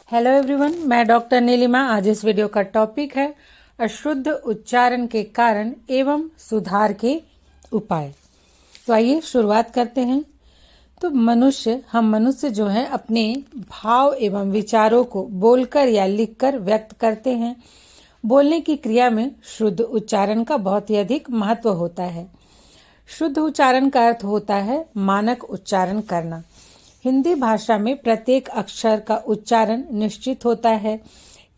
Hello everyone, मैं doctor Nilima. आज इस वीडियो का टॉपिक है अशुद्ध उच्चारण के कारण एवं सुधार के उपाय। तो आइए शुरुआत करते हैं। तो हम मनुष्य जो हैं अपने भाव एवं विचारों को बोलकर या लिखकर व्यक्त करते हैं। बोलने की क्रिया में शुद्ध उच्चारण का बहुत ही अधिक महत्व होता है। शुद्ध उच्चारण का अर्थ होता है मानक उच्चारण करना। हिंदी भाषा में प्रत्येक अक्षर का उच्चारण निश्चित होता है।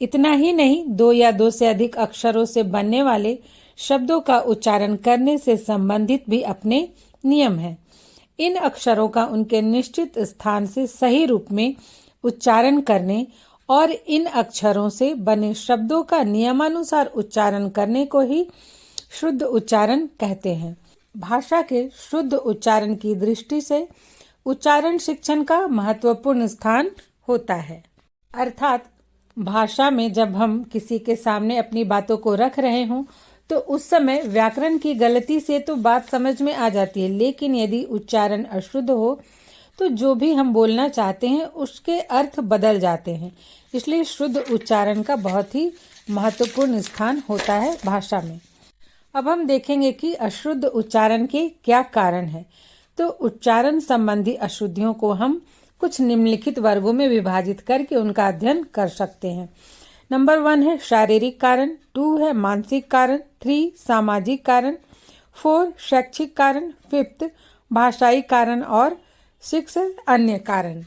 इतना ही नहीं, दो या दो से अधिक अक्षरों से बनने वाले शब्दों का उच्चारण करने से संबंधित भी अपने नियम हैं। इन अक्षरों का उनके निश्चित स्थान से सही रूप में उच्चारण करने और इन अक्षरों से बने शब्दों का नियमानुसार उच्चारण करने को ही शुद्ध उच्चारण कहते हैं। भाषा के शुद्ध उच्चारण की दृष्टि से उच्चारण शिक्षण का महत्वपूर्ण स्थान होता है। अर्थात भाषा में जब हम किसी के सामने अपनी बातों को रख रहे हों तो उस समय व्याकरण की गलती से तो बात समझ में आ जाती है, लेकिन यदि उच्चारण अशुद्ध हो तो जो भी हम बोलना चाहते हैं उसके अर्थ बदल जाते हैं। इसलिए शुद्ध उच्चारण का बहुत ही महत्वपूर्ण स्थान होता है भाषा में। अब हम देखेंगे कि अशुद्ध उच्चारण के क्या कारण हैं। तो उच्चारण संबंधी अशुद्धियों को हम कुछ निम्नलिखित वर्गों में विभाजित करके उनका अध्ययन कर सकते हैं। नंबर 1 है शारीरिक कारण, 2 है मानसिक कारण, 3 सामाजिक कारण, 4 शैक्षिक कारण, 5 भाषाई कारण और 6 अन्य कारण।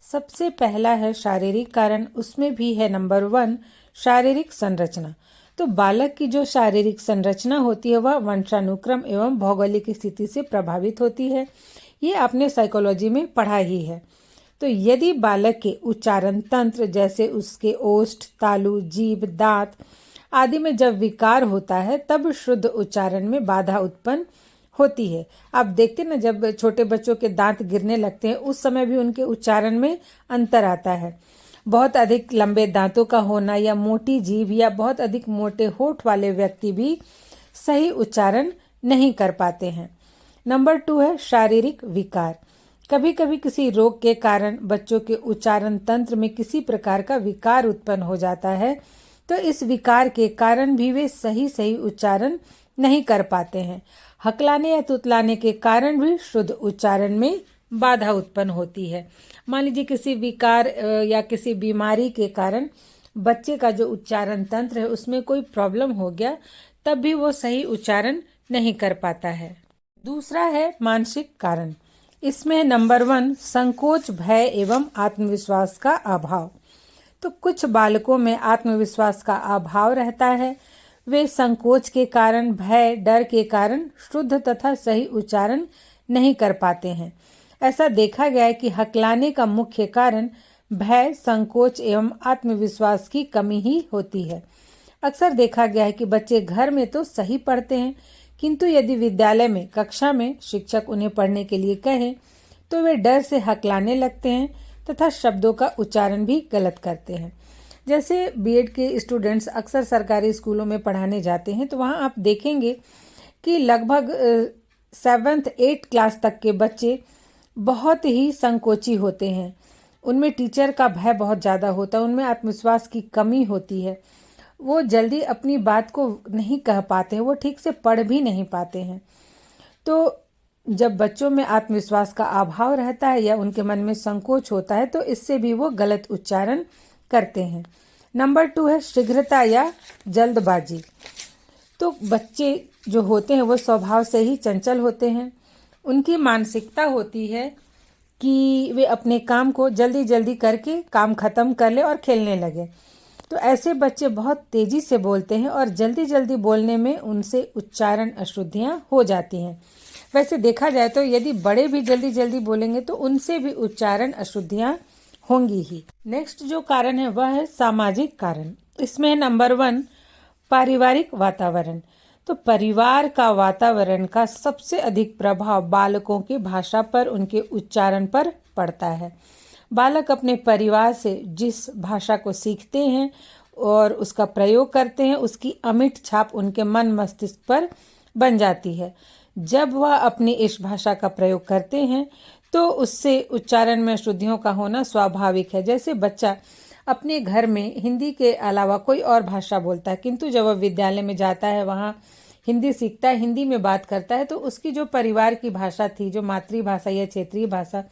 सबसे पहला है शारीरिक कारण। उसमें भी है नंबर 1 शारीरिक संरचना। तो बालक की जो शारीरिक संरचना होती है वह वंशानुक्रम एवं भौगोलिक स्थिति से प्रभावित होती है। ये आपने साइकोलॉजी में पढ़ा ही है। तो यदि बालक के उच्चारण तंत्र जैसे उसके ओष्ठ, तालु, जीभ, दांत आदि में जब विकार होता है तब शुद्ध उच्चारण में बाधा उत्पन्न होती है। आप देखते ना, जब छोटे बच्चों के दांत गिरने लगते हैं उस समय भी उनके उच्चारण में अंतर आता है। बहुत अधिक लंबे दांतों का होना या मोटी जीभ या बहुत अधिक मोटे होठ वाले व्यक्ति भी सही उच्चारण नहीं कर पाते हैं। नंबर 2 है शारीरिक विकार। कभी कभी किसी रोग के कारण बच्चों के उच्चारण तंत्र में किसी प्रकार का विकार उत्पन्न हो जाता है, तो इस विकार के कारण भी वे सही उच्चारण नहीं कर पाते हैं। हकलाने या तुतलाने के कारण भी शुद्ध उच्चारण में बाधा उत्पन्न होती है। मान लीजिए किसी विकार या किसी बीमारी के कारण बच्चे का जो उच्चारण तंत्र है उसमें कोई प्रॉब्लम हो गया, तब भी वो सही उच्चारण नहीं कर पाता है। दूसरा है मानसिक कारण। इसमें नंबर 1 संकोच, भय एवं आत्मविश्वास का अभाव। तो कुछ बालकों में आत्मविश्वास का अभाव रहता है। वे संकोच के कारण, भय, डर के कारण शुद्ध तथा सही उच्चारण नहीं कर पाते हैं। ऐसा देखा गया है कि हकलाने का मुख्य कारण भय, संकोच एवं आत्मविश्वास की कमी ही होती है। अक्सर देखा गया है कि बच्चे घर में तो सही पढ़ते हैं, किंतु यदि विद्यालय में कक्षा में शिक्षक उन्हें पढ़ने के लिए कहे तो वे डर से हकलाने लगते हैं तथा शब्दों का उच्चारण भी गलत करते हैं। जैसे बीएड के स्टूडेंट्स अक्सर सरकारी स्कूलों में पढ़ाने जाते हैं तो वहाँ आप देखेंगे कि लगभग 7th 8th क्लास तक के बच्चे बहुत ही संकोची होते हैं। उनमें टीचर का भय बहुत ज़्यादा होता है, उनमें आत्मविश्वास की कमी होती है। वो जल्दी अपनी बात को नहीं कह पाते हैं, वो ठीक से पढ़ भी नहीं पाते हैं। तो जब बच्चों में आत्मविश्वास का अभाव रहता है या उनके मन में संकोच होता है तो इससे भी वो गलत उच्चारण करते हैं। नंबर 2 है शीघ्रता या जल्दबाजी। तो बच्चे जो होते हैं वो स्वभाव से ही चंचल होते हैं। उनकी मानसिकता होती है कि वे अपने काम को जल्दी जल्दी करके काम खत्म कर ले और खेलने लगे। तो ऐसे बच्चे बहुत तेजी से बोलते हैं और जल्दी जल्दी बोलने में उनसे उच्चारण अशुद्धियां हो जाती हैं। वैसे देखा जाए तो यदि बड़े भी जल्दी जल्दी बोलेंगे तो उनसे भी उच्चारण अशुद्धियां होंगी ही। नेक्स्ट जो कारण है वह है सामाजिक कारण। इसमें नंबर 1 पारिवारिक वातावरण। तो परिवार का वातावरण का सबसे अधिक प्रभाव बालकों की भाषा पर, उनके उच्चारण पर पड़ता है। बालक अपने परिवार से जिस भाषा को सीखते हैं और उसका प्रयोग करते हैं उसकी अमिट छाप उनके मन मस्तिष्क पर बन जाती है। जब वह अपनी इस भाषा का प्रयोग करते हैं तो उससे उच्चारण में अशुद्धियों का होना स्वाभाविक है। जैसे बच्चा अपने घर में हिंदी के अलावा कोई और भाषा बोलता है, किंतु जब वह विद्यालय में जाता है, वहाँ हिंदी सीखता है, हिंदी में बात करता है, तो उसकी जो परिवार की भाषा थी, जो मातृभाषा या क्षेत्रीय भाषा,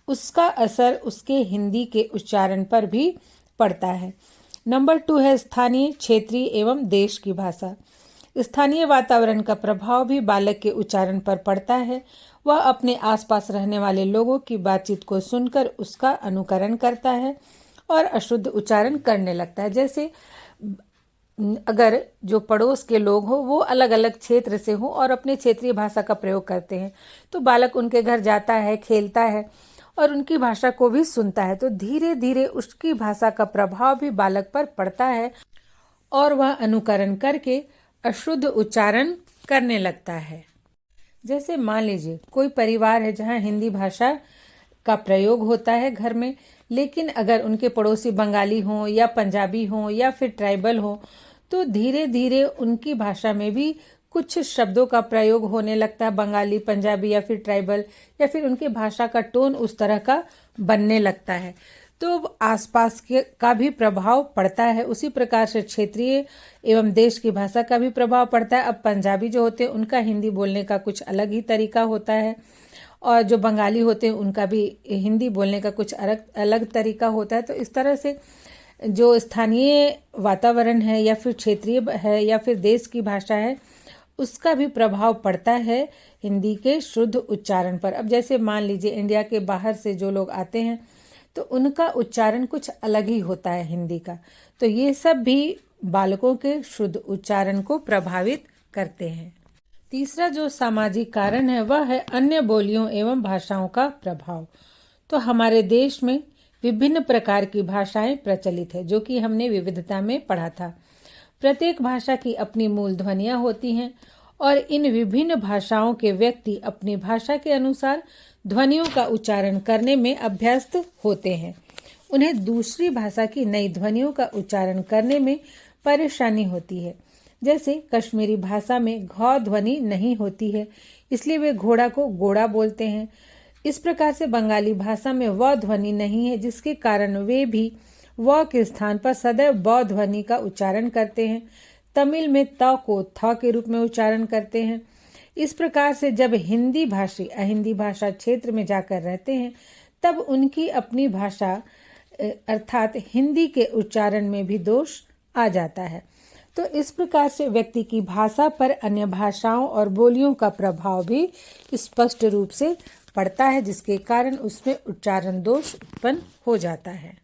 उसका असर उसके हिंदी के उच्चारण पर भी पड़ता है। नंबर 2 है स्थानीय, क्षेत्रीय एवं देश की भाषा। स्थानीय वातावरण का प्रभाव भी बालक के उच्चारण पर पड़ता है। वह अपने आसपास रहने वाले लोगों की बातचीत को सुनकर उसका अनुकरण करता है और अशुद्ध उच्चारण करने लगता है। जैसे अगर जो पड़ोस के लोग हो वो अलग अलग क्षेत्र से हो और अपने क्षेत्रीय भाषा का प्रयोग करते हैं, तो बालक उनके घर जाता है, खेलता है और उनकी भाषा को भी सुनता है, तो धीरे धीरे उसकी भाषा का प्रभाव भी बालक पर पड़ता है और वह अनुकरण करके अशुद्ध उच्चारण करने लगता है। जैसे मान लीजिए कोई परिवार है जहाँ हिंदी भाषा का प्रयोग होता है घर में, लेकिन अगर उनके पड़ोसी बंगाली हों या पंजाबी हों या फिर ट्राइबल हों, तो धीरे धीरे उनकी भाषा में भी कुछ शब्दों का प्रयोग होने लगता है, बंगाली, पंजाबी या फिर ट्राइबल, या फिर उनकी भाषा का टोन उस तरह का बनने लगता है, तो आसपास के का भी प्रभाव पड़ता है। उसी प्रकार से क्षेत्रीय एवं देश की भाषा का भी प्रभाव पड़ता है। अब पंजाबी जो होते हैं उनका हिंदी बोलने का कुछ अलग ही तरीका होता है, और जो बंगाली होते हैं उनका भी हिंदी बोलने का कुछ अलग तरीका होता है। तो इस तरह से जो स्थानीय वातावरण है या फिर क्षेत्रीय है या फिर देश की भाषा है, उसका भी प्रभाव पड़ता है हिंदी के शुद्ध उच्चारण पर। अब जैसे मान लीजिए इंडिया के बाहर से जो लोग आते हैं तो उनका उच्चारण कुछ अलग ही होता है हिंदी का, तो ये सब भी बालकों के शुद्ध उच्चारण को प्रभावित करते हैं। तीसरा जो सामाजिक कारण है वह है अन्य बोलियों एवं भाषाओं का प्रभाव। तो हमारे देश में विभिन्न प्रकार की भाषाएं प्रचलित है, जो कि हमने विविधता में पढ़ा था। प्रत्येक भाषा की अपनी मूल ध्वनियां होती हैं और इन विभिन्न भाषाओं के व्यक्ति अपनी भाषा के अनुसार ध्वनियों का उच्चारण करने में अभ्यस्त होते हैं। उन्हें दूसरी भाषा की नई ध्वनियों का उच्चारण करने में परेशानी होती है। जैसे कश्मीरी भाषा में घ ध्वनि नहीं होती है, इसलिए वे घोड़ा को गोड़ा बोलते हैं। इस प्रकार से बंगाली भाषा में व ध्वनि नहीं है, जिसके कारण वे भी व के स्थान पर सदैव ब ध्वनि का उच्चारण करते हैं। तमिल में त को थ के रूप में उच्चारण करते हैं। इस प्रकार से जब हिंदी भाषी अहिंदी भाषा क्षेत्र में जाकर रहते हैं, तब उनकी अपनी भाषा अर्थात हिंदी के उच्चारण में भी दोष आ जाता है। तो इस प्रकार से व्यक्ति की भाषा पर अन्य भाषाओं और बोलियों का प्रभाव भी स्पष्ट रूप से पड़ता है, जिसके कारण उसमें उच्चारण दोष उत्पन्न हो जाता है।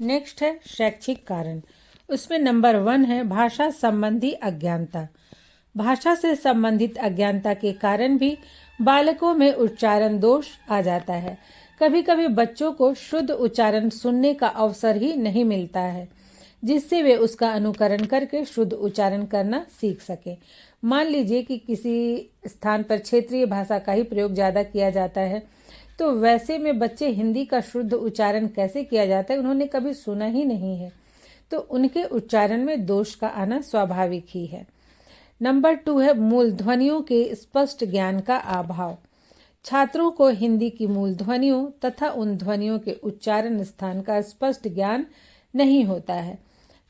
नेक्स्ट है शैक्षिक कारण। उसमें नंबर 1 है भाषा संबंधी अज्ञानता। भाषा से संबंधित अज्ञानता के कारण भी बालकों में उच्चारण दोष आ जाता है। कभी कभी बच्चों को शुद्ध उच्चारण सुनने का अवसर ही नहीं मिलता है, जिससे वे उसका अनुकरण करके शुद्ध उच्चारण करना सीख सके। मान लीजिए कि किसी स्थान पर क्षेत्रीय भाषा का ही प्रयोग ज़्यादा किया जाता है, तो वैसे में बच्चे हिंदी का शुद्ध उच्चारण कैसे किया जाता है उन्होंने कभी सुना ही नहीं है, तो उनके उच्चारण में दोष का आना स्वाभाविक ही है। नंबर 2 है मूल ध्वनियों के स्पष्ट ज्ञान का अभाव। छात्रों को हिंदी की मूल ध्वनियों तथा उन ध्वनियों के उच्चारण स्थान का स्पष्ट ज्ञान नहीं होता है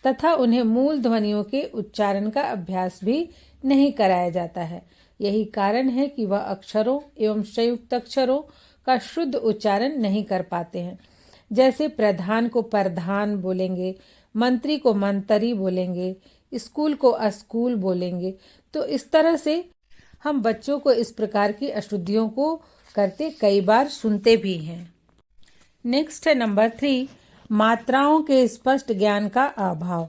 तथा उन्हें मूल ध्वनियों के उच्चारण का अभ्यास भी नहीं कराया जाता है। यही कारण है कि वह अक्षरों एवं संयुक्त अक्षरों का शुद्ध उच्चारण नहीं कर पाते हैं। जैसे प्रधान को प्रधान बोलेंगे, मंत्री को मंत्री बोलेंगे, स्कूल को अस्कूल बोलेंगे। तो इस तरह से हम बच्चों को इस प्रकार की अशुद्धियों को करते कई बार सुनते भी हैं। नेक्स्ट है नंबर 3 मात्राओं के स्पष्ट ज्ञान का अभाव।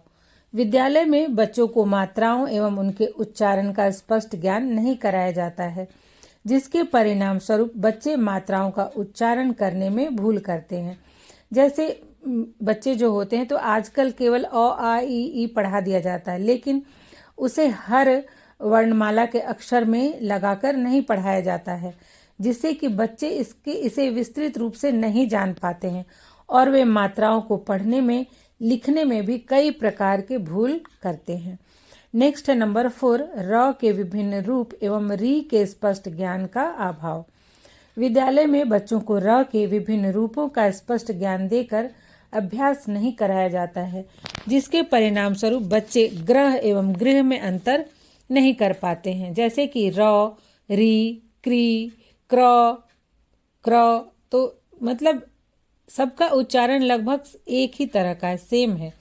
विद्यालय में बच्चों को मात्राओं एवं उनके उच्चारण का स्पष्ट ज्ञान नहीं कराया जाता है, जिसके परिणाम स्वरूप बच्चे मात्राओं का उच्चारण करने में भूल करते हैं। जैसे बच्चे जो होते हैं तो आजकल केवल अ आ इ ई पढ़ा दिया जाता है, लेकिन उसे हर वर्णमाला के अक्षर में लगाकर नहीं पढ़ाया जाता है, जिससे कि बच्चे इसे विस्तृत रूप से नहीं जान पाते हैं और वे मात्राओं को पढ़ने में लिखने में भी कई प्रकार के भूल करते हैं। नेक्स्ट है नंबर 4 र के विभिन्न रूप एवं री के स्पष्ट ज्ञान का अभाव। विद्यालय में बच्चों को र के विभिन्न रूपों का स्पष्ट ज्ञान देकर अभ्यास नहीं कराया जाता है, जिसके परिणाम स्वरूप बच्चे ग्रह एवं गृह में अंतर नहीं कर पाते हैं। जैसे कि र, री, क्री, क्र, क्र, तो मतलब सबका उच्चारण लगभग एक ही तरह का है, सेम है।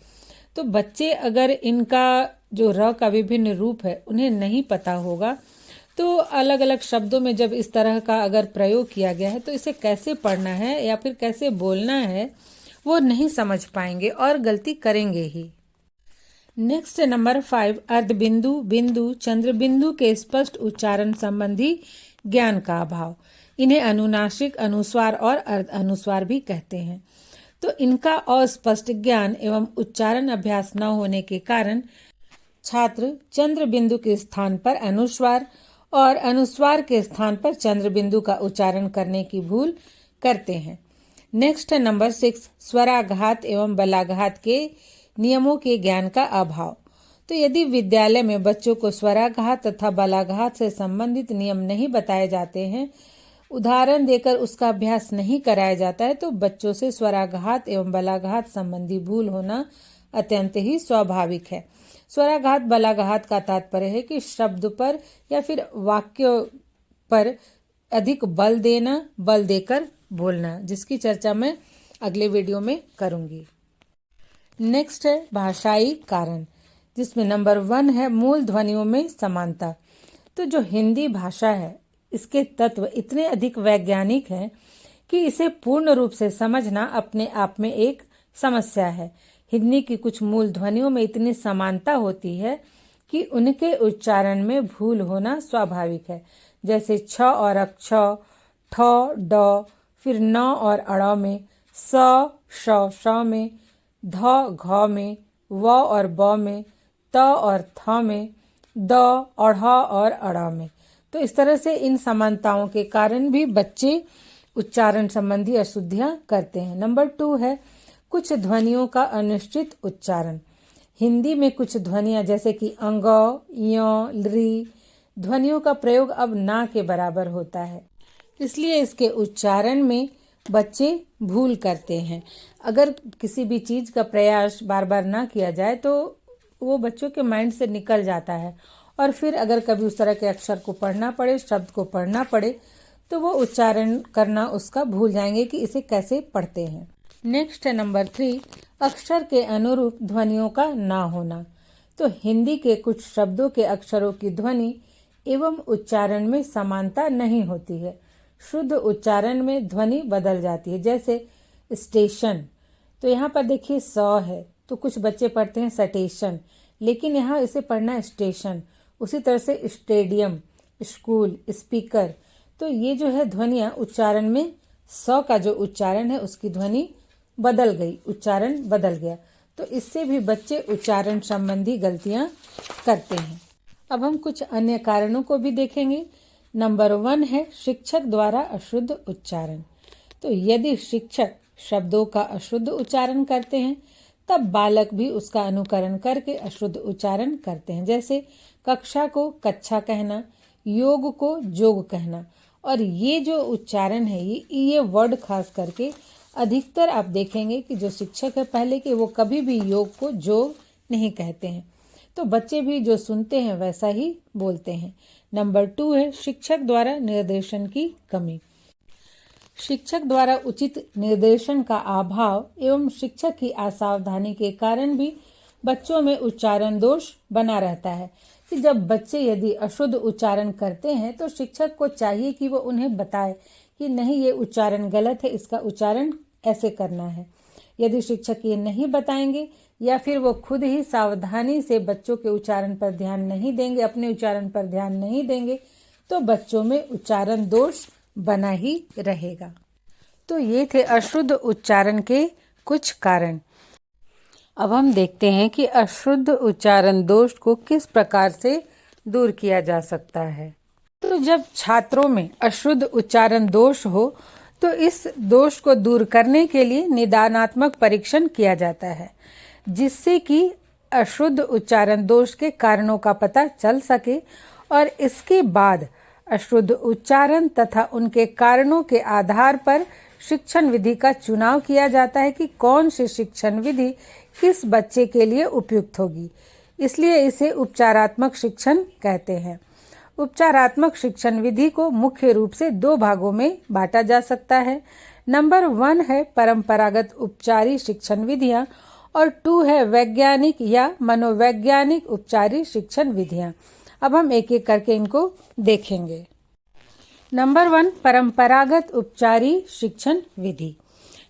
तो बच्चे अगर इनका जो र का विभिन्न रूप है उन्हें नहीं पता होगा, तो अलग अलग शब्दों में जब इस तरह का अगर प्रयोग किया गया है तो इसे कैसे पढ़ना है या फिर कैसे बोलना है वो नहीं समझ पाएंगे और गलती करेंगे ही। नेक्स्ट नंबर 5, अर्धबिंदु, बिंदु, चंद्र बिंदु के स्पष्ट उच्चारण संबंधी ज्ञान का अभाव। इन्हें अनुनासिक, अनुस्वार और अर्ध अनुस्वार भी कहते हैं। तो इनका अस्पष्ट ज्ञान एवं उच्चारण अभ्यास न होने के कारण छात्र चंद्र बिंदु के स्थान पर अनुस्वार और अनुस्वार के स्थान पर चंद्र बिंदु का उच्चारण करने की भूल करते हैं। नेक्स्ट है नंबर 6, स्वराघात एवं बलाघात के नियमों के ज्ञान का अभाव। तो यदि विद्यालय में बच्चों को स्वराघात तथा बलाघात से संबंधित नियम नहीं बताए जाते हैं, उदाहरण देकर उसका अभ्यास नहीं कराया जाता है, तो बच्चों से स्वराघात एवं बलाघात संबंधी भूल होना अत्यंत ही स्वाभाविक है। स्वराघात बलाघात का तात्पर्य है कि शब्द पर या फिर वाक्य पर अधिक बल देना, बल देकर बोलना, जिसकी चर्चा मैं अगले वीडियो में करूंगी। नेक्स्ट है भाषाई कारण, जिसमें नंबर 1 है मूल ध्वनियों में समानता। तो जो हिंदी भाषा है इसके तत्व इतने अधिक वैज्ञानिक हैं कि इसे पूर्ण रूप से समझना अपने आप में एक समस्या है। हिंदी की कुछ मूल ध्वनियों में इतनी समानता होती है कि उनके उच्चारण में भूल होना स्वाभाविक है। जैसे छ और अक्ष, ठ, ड, फिर न और अड़ में, स, श में, ध, घ में, व और ब में, त और थ में, द, अढ़ और अड़ में। तो इस तरह से इन समानताओं के कारण भी बच्चे उच्चारण संबंधी अशुद्धियां करते हैं। नंबर 2 है कुछ ध्वनियों का अनिश्चित उच्चारण। हिंदी में कुछ ध्वनियां जैसे कि अंग, य, री ध्वनियों का प्रयोग अब ना के बराबर होता है, इसलिए इसके उच्चारण में बच्चे भूल करते हैं। अगर किसी भी चीज का प्रयास बार बार ना किया जाए तो वो बच्चों के माइंड से निकल जाता है, और फिर अगर कभी उस तरह के अक्षर को पढ़ना पड़े, शब्द को पढ़ना पड़े, तो वो उच्चारण करना उसका भूल जाएंगे कि इसे कैसे पढ़ते हैं। नेक्स्ट है नंबर 3, अक्षर के अनुरूप ध्वनियों का ना होना। तो हिंदी के कुछ शब्दों के अक्षरों की ध्वनि एवं उच्चारण में समानता नहीं होती है। शुद्ध उच्चारण में ध्वनि बदल जाती है। जैसे स्टेशन, तो यहाँ पर देखिए स है, तो कुछ बच्चे पढ़ते हैं सटेशन, लेकिन यहाँ इसे पढ़ना है स्टेशन। उसी तरह से स्टेडियम, स्कूल, स्पीकर, तो ये जो है ध्वनियाँ उच्चारण में स का जो उच्चारण है उसकी ध्वनि बदल गई, उच्चारण बदल गया। तो इससे भी बच्चे उच्चारण संबंधी गलतियां करते हैं। अब हम कुछ अन्य कारणों को भी देखेंगे। नंबर 1 है शिक्षक द्वारा अशुद्ध उच्चारण। तो यदि शिक्षक शब्दों का अशुद्ध उच्चारण करते हैं तब बालक भी उसका अनुकरण करके अशुद्ध उच्चारण करते हैं। जैसे कक्षा को कक्षा कहना, योग को जोग कहना, और ये जो उच्चारण है ये वर्ड खास करके अधिकतर आप देखेंगे कि जो शिक्षक है पहले के, वो कभी भी योग को जोग नहीं कहते हैं। तो बच्चे भी जो सुनते हैं वैसा ही बोलते हैं। नंबर 2 है शिक्षक द्वारा निर्देशन की कमी। शिक्षक द्वारा उचित निर्देशन का अभाव एवं शिक्षक की असावधानी के कारण भी बच्चों में उच्चारण दोष बना रहता है। कि जब बच्चे यदि अशुद्ध उच्चारण करते हैं तो शिक्षक को चाहिए कि वो उन्हें बताए कि नहीं, ये उच्चारण गलत है, इसका उच्चारण ऐसे करना है। यदि शिक्षक ये नहीं बताएंगे या फिर वो खुद ही सावधानी से बच्चों के उच्चारण पर ध्यान नहीं देंगे, अपने उच्चारण पर ध्यान नहीं देंगे, तो बच्चों में उच्चारण दोष बना ही रहेगा। तो ये थे अशुद्ध उच्चारण के कुछ कारण। अब हम देखते हैं कि अशुद्ध उच्चारण दोष को किस प्रकार से दूर किया जा सकता है। तो जब छात्रों में अशुद्ध उच्चारण दोष हो तो इस दोष को दूर करने के लिए निदानात्मक परीक्षण किया जाता है, जिससे कि अशुद्ध उच्चारण दोष के कारणों का पता चल सके और इसके बाद अशुद्ध उच्चारण तथा उनके कारणों के आधार पर शिक्षण विधि का चुनाव किया जाता है कि कौन सी शिक्षण विधि किस बच्चे के लिए उपयुक्त होगी, इसलिए इसे उपचारात्मक शिक्षण कहते हैं। उपचारात्मक शिक्षण विधि को मुख्य रूप से दो भागों में बांटा जा सकता है। नंबर 1 है परंपरागत उपचारी शिक्षण विधियां और 2 है वैज्ञानिक या मनोवैज्ञानिक उपचारी शिक्षण विधियां। अब हम एक एक करके इनको देखेंगे। नंबर 1 परंपरागत उपचारी शिक्षण विधि।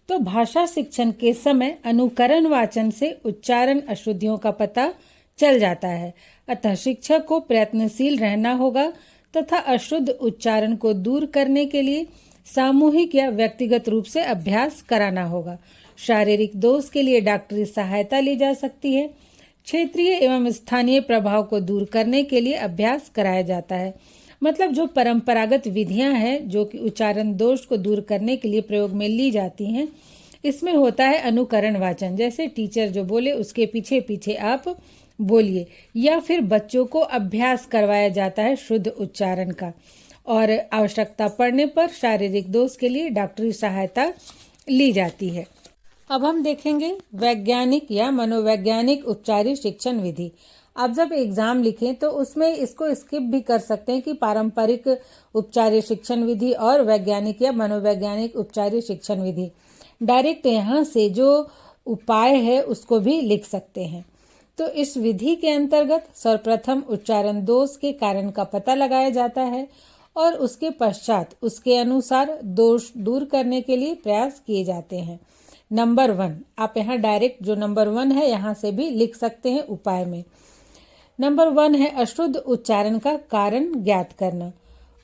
तो भाषा शिक्षण के समय अनुकरण वाचन से उच्चारण अशुद्धियों का पता चल जाता है, अतः शिक्षक को प्रयत्नशील रहना होगा तथा अशुद्ध उच्चारण को दूर करने के लिए सामूहिक या व्यक्तिगत रूप से अभ्यास कराना होगा। शारीरिक दोष के लिए डॉक्टरी सहायता ली जा सकती है। क्षेत्रीय एवं स्थानीय प्रभाव को दूर करने के लिए अभ्यास कराया जाता है। मतलब जो परंपरागत विधियां हैं जो कि उच्चारण दोष को दूर करने के लिए प्रयोग में ली जाती हैं, इसमें होता है अनुकरण वाचन, जैसे टीचर जो बोले उसके पीछे पीछे आप बोलिए, या फिर बच्चों को अभ्यास करवाया जाता है शुद्ध उच्चारण का, और आवश्यकता पड़ने पर शारीरिक दोष के लिए डॉक्टरी सहायता ली जाती है। अब हम देखेंगे वैज्ञानिक या मनोवैज्ञानिक उपचारी शिक्षण विधि। आप जब एग्जाम लिखें तो उसमें इसको स्किप भी कर सकते हैं कि पारंपरिक उपचारी शिक्षण विधि और वैज्ञानिक या मनोवैज्ञानिक उपचारी शिक्षण विधि। डायरेक्ट यहाँ से जो उपाय है उसको भी लिख सकते हैं। तो इस विधि के अंतर्गत सर्वप्रथम उच्चारण दोष के कारण का पता लगाया जाता है और उसके पश्चात उसके अनुसार दोष दूर करने के लिए प्रयास किए जाते हैं। नंबर 1 आप यहाँ डायरेक्ट जो नंबर 1 है यहाँ से भी लिख सकते हैं उपाय में। नंबर 1 है अशुद्ध उच्चारण का कारण ज्ञात करना।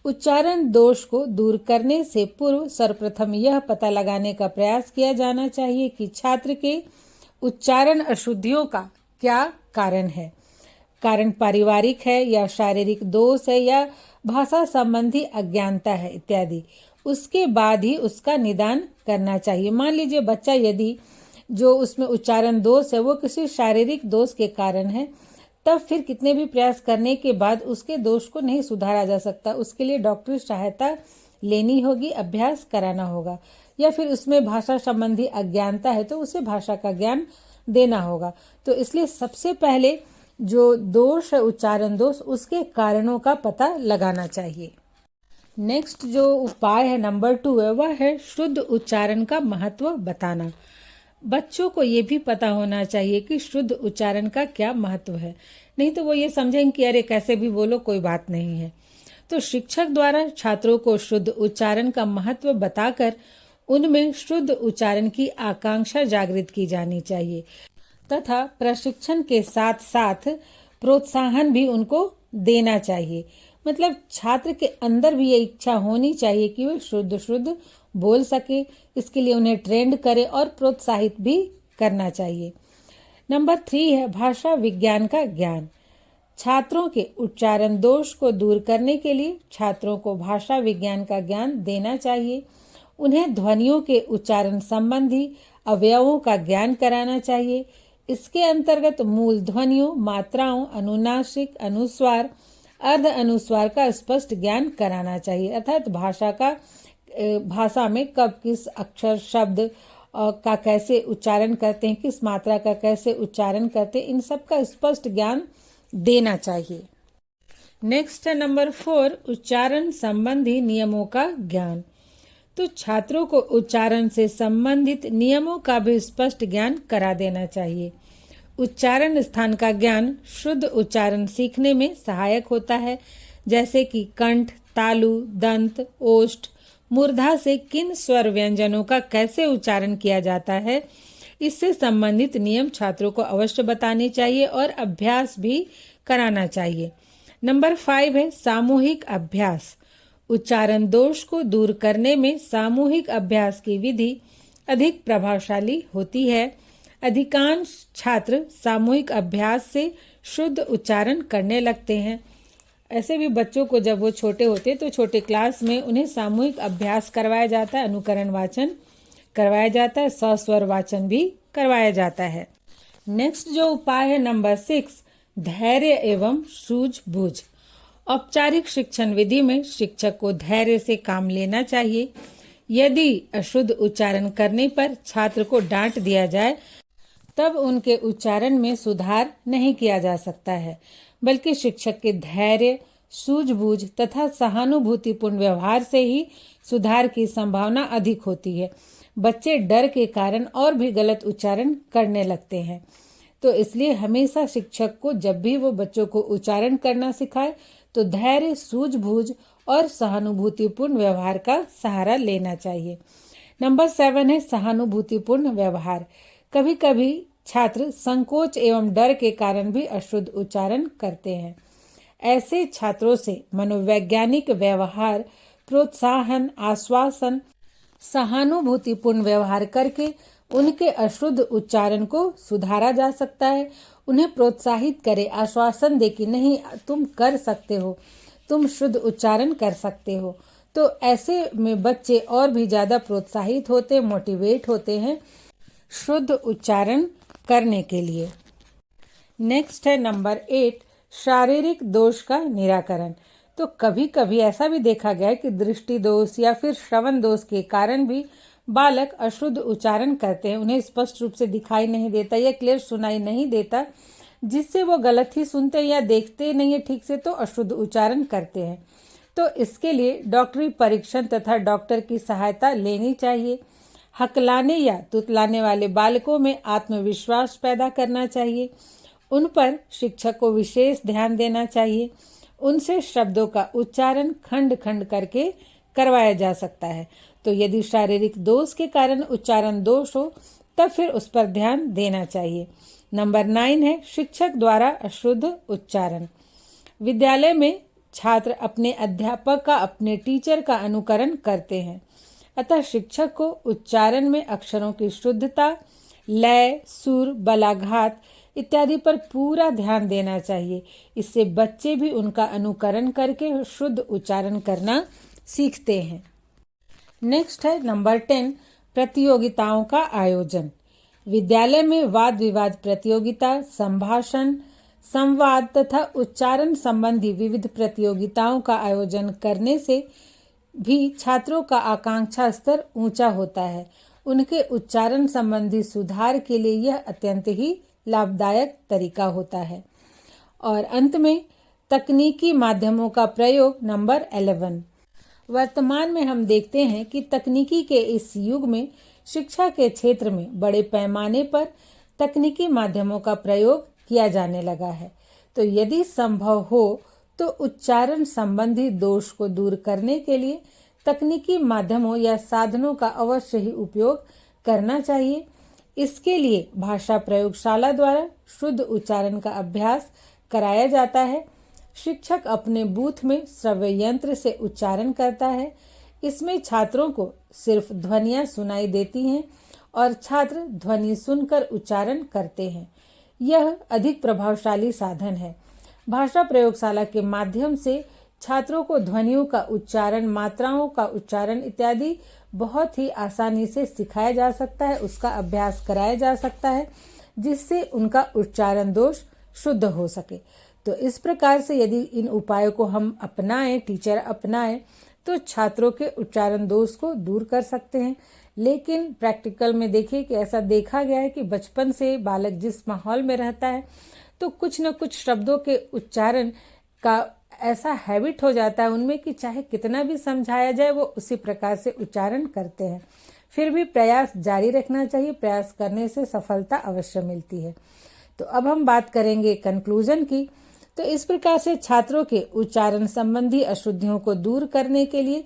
उच्चारण दोष को दूर करने से पूर्व सर्वप्रथम यह पता लगाने का प्रयास किया जाना चाहिए कि छात्र के उच्चारण अशुद्धियों का क्या कारण है। कारण पारिवारिक है या शारीरिक दोष है या भाषा संबंधी अज्ञानता है इत्यादि। उसके बाद ही उसका निदान करना चाहिए। मान लीजिए बच्चा यदि जो उसमें उच्चारण दोष है वो किसी शारीरिक दोष के कारण है, तब फिर कितने भी प्रयास करने के बाद उसके दोष को नहीं सुधारा जा सकता। उसके लिए डॉक्टरी सहायता लेनी होगी, अभ्यास कराना होगा। या फिर उसमें भाषा संबंधी अज्ञानता है तो उसे भाषा का ज्ञान देना होगा। तो इसलिए सबसे पहले जो दोष है उच्चारण दोष, उसके कारणों का पता लगाना चाहिए। नेक्स्ट जो उपाय है नंबर 2 है वह है शुद्ध उच्चारण का महत्व बताना। बच्चों को ये भी पता होना चाहिए कि शुद्ध उच्चारण का क्या महत्व है, नहीं तो वो ये समझेंगे कि अरे कैसे भी बोलो कोई बात नहीं है। तो शिक्षक द्वारा छात्रों को शुद्ध उच्चारण का महत्व बताकर उनमें शुद्ध उच्चारण की आकांक्षा जागृत की जानी चाहिए तथा प्रशिक्षण के साथ साथ प्रोत्साहन भी उनको देना चाहिए। मतलब छात्र के अंदर भी ये इच्छा होनी चाहिए कि वे शुद्ध शुद्ध बोल सके, इसके लिए उन्हें ट्रेंड करे और प्रोत्साहित भी करना चाहिए। नंबर 3 है भाषा विज्ञान का ज्ञान। छात्रों के उच्चारण दोष को दूर करने के लिए छात्रों को भाषा विज्ञान का ज्ञान देना चाहिए। उन्हें ध्वनियों के उच्चारण संबंधी अवयवों का ज्ञान कराना चाहिए। इसके अंतर्गत मूल ध्वनियों, मात्राओं, अनुनासिक, अनुस्वार, अर्ध अनुस्वार का स्पष्ट ज्ञान कराना चाहिए। अर्थात भाषा में कब किस अक्षर शब्द का कैसे उच्चारण करते हैं, किस मात्रा का कैसे उच्चारण करते हैं, इन सब का स्पष्ट ज्ञान देना चाहिए। नेक्स्ट है नंबर 4 उच्चारण संबंधी नियमों का ज्ञान। तो छात्रों को उच्चारण से संबंधित नियमों का भी स्पष्ट ज्ञान करा देना चाहिए। उच्चारण स्थान का ज्ञान शुद्ध उच्चारण सीखने में सहायक होता है, जैसे कि कंठ, तालु, दंत, ओष्ठ, मूर्धा से किन स्वर व्यंजनों का कैसे उच्चारण किया जाता है, इससे संबंधित नियम छात्रों को अवश्य बताने चाहिए और अभ्यास भी कराना चाहिए। नंबर 5 है सामूहिक अभ्यास। उच्चारण दोष को दूर करने में सामूहिक अभ्यास की विधि अधिक प्रभावशाली होती है। अधिकांश छात्र सामूहिक अभ्यास से शुद्ध उच्चारण करने लगते हैं। ऐसे भी बच्चों को जब वो छोटे होते हैं तो छोटे क्लास में उन्हें सामूहिक अभ्यास करवाया जाता है, अनुकरण वाचन करवाया जाता है, सस्वर वाचन भी करवाया जाता है। नेक्स्ट जो उपाय है नंबर 6 धैर्य एवं सूझबूझ। औपचारिक शिक्षण विधि में शिक्षक को धैर्य से काम लेना चाहिए। यदि अशुद्ध उच्चारण करने पर छात्र को डांट दिया जाए तब उनके उच्चारण में सुधार नहीं किया जा सकता है, बल्कि शिक्षक के धैर्य, सूझबूझ तथा सहानुभूतिपूर्ण व्यवहार से ही सुधार की संभावना अधिक होती है। बच्चे डर के कारण और भी गलत उच्चारण करने लगते हैं, तो इसलिए हमेशा शिक्षक को जब भी वो बच्चों को उच्चारण करना सिखाए तो धैर्य, सूझबूझ और सहानुभूतिपूर्ण व्यवहार का सहारा लेना चाहिए। नंबर 7 है सहानुभूतिपूर्ण व्यवहार। कभी कभी छात्र संकोच एवं डर के कारण भी अशुद्ध उच्चारण करते हैं। ऐसे छात्रों से मनोवैज्ञानिक व्यवहार, प्रोत्साहन, आश्वासन, सहानुभूतिपूर्ण व्यवहार करके उनके अशुद्ध उच्चारण को सुधारा जा सकता है। उन्हें प्रोत्साहित करें, आश्वासन दे कि नहीं, तुम कर सकते हो, तुम शुद्ध उच्चारण कर सकते हो। तो ऐसे में बच्चे और भी ज्यादा प्रोत्साहित होते, मोटिवेट होते हैं शुद्ध उच्चारण करने के लिए। नेक्स्ट है नंबर 8 शारीरिक दोष का निराकरण। तो कभी कभी ऐसा भी देखा गया है कि दृष्टि दोष या फिर श्रवण दोष के कारण भी बालक अशुद्ध उच्चारण करते हैं। उन्हें स्पष्ट रूप से दिखाई नहीं देता या क्लियर सुनाई नहीं देता, जिससे वो गलत ही सुनते या देखते नहीं है ठीक से, तो अशुद्ध उच्चारण करते हैं। तो इसके लिए डॉक्टरी परीक्षण तथा डॉक्टर की सहायता लेनी चाहिए। हकलाने या तुतलाने वाले बालकों में आत्मविश्वास पैदा करना चाहिए। उन पर शिक्षक को विशेष ध्यान देना चाहिए। उनसे शब्दों का उच्चारण खंड खंड करके करवाया जा सकता है। तो यदि शारीरिक दोष के कारण उच्चारण दोष हो तब फिर उस पर ध्यान देना चाहिए। नंबर 9 है शिक्षक द्वारा अशुद्ध उच्चारण। विद्यालय में छात्र अपने अध्यापक का, अपने टीचर का अनुकरण करते हैं, अतः शिक्षक को उच्चारण में अक्षरों की शुद्धता, लय, सुर, बलाघात इत्यादि पर पूरा ध्यान देना चाहिए। इससे बच्चे भी उनका अनुकरण करके शुद्ध उच्चारण करना सीखते हैं। नेक्स्ट है नंबर 10 प्रतियोगिताओं का आयोजन। विद्यालय में वाद विवाद प्रतियोगिता, संभाषण, संवाद तथा उच्चारण संबंधी विविध प्रतियोगिताओं का आयोजन करने से भी छात्रों का आकांक्षा स्तर ऊंचा होता है। उनके उच्चारण संबंधी सुधार के लिए यह अत्यंत ही लाभदायक तरीका होता है। और अंत में तकनीकी माध्यमों का प्रयोग नंबर 11। वर्तमान में हम देखते हैं कि तकनीकी के इस युग में शिक्षा के क्षेत्र में बड़े पैमाने पर तकनीकी माध्यमों का प्रयोग किया जाने लगा है। तो यदि संभव हो तो उच्चारण संबंधी दोष को दूर करने के लिए तकनीकी माध्यमों या साधनों का अवश्य ही उपयोग करना चाहिए। इसके लिए भाषा प्रयोगशाला द्वारा शुद्ध उच्चारण का अभ्यास कराया जाता है। शिक्षक अपने बूथ में श्रव्य यंत्र से उच्चारण करता है। इसमें छात्रों को सिर्फ ध्वनियां सुनाई देती हैं और छात्र ध्वनि सुनकर उच्चारण करते हैं। यह अधिक प्रभावशाली साधन है। भाषा प्रयोगशाला के माध्यम से छात्रों को ध्वनियों का उच्चारण, मात्राओं का उच्चारण इत्यादि बहुत ही आसानी से सिखाया जा सकता है, उसका अभ्यास कराया जा सकता है, जिससे उनका उच्चारण दोष शुद्ध हो सके। तो इस प्रकार से यदि इन उपायों को हम अपनाएं, टीचर अपनाएं, तो छात्रों के उच्चारण दोष को दूर कर सकते हैं। लेकिन प्रैक्टिकल में देखिए कि ऐसा देखा गया है कि बचपन से बालक जिस माहौल में रहता है तो कुछ न कुछ शब्दों के उच्चारण का ऐसा हैबिट हो जाता है उनमें कि चाहे कितना भी समझाया जाए वो उसी प्रकार से उच्चारण करते हैं। फिर भी प्रयास जारी रखना चाहिए, प्रयास करने से सफलता अवश्य मिलती है। तो अब हम बात करेंगे कंक्लूजन की। तो इस प्रकार से छात्रों के उच्चारण संबंधी अशुद्धियों को दूर करने के लिए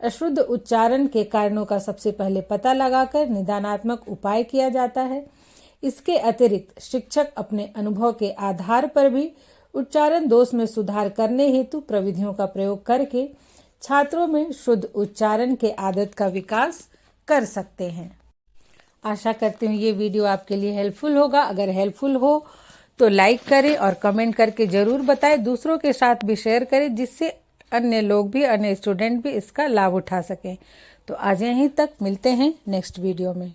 अशुद्ध उच्चारण के कारणों का सबसे पहले पता लगाकर निदानात्मक उपाय किया जाता है। इसके अतिरिक्त शिक्षक अपने अनुभव के आधार पर भी उच्चारण दोष में सुधार करने हेतु प्रविधियों का प्रयोग करके छात्रों में शुद्ध उच्चारण के आदत का विकास कर सकते हैं। आशा करती हूँ ये वीडियो आपके लिए हेल्पफुल होगा। अगर हेल्पफुल हो तो लाइक करें और कमेंट करके जरूर बताएं। दूसरों के साथ भी शेयर करें जिससे अन्य लोग भी, अन्य स्टूडेंट भी इसका लाभ उठा सकें। तो आज यहीं तक, मिलते हैं नेक्स्ट वीडियो में।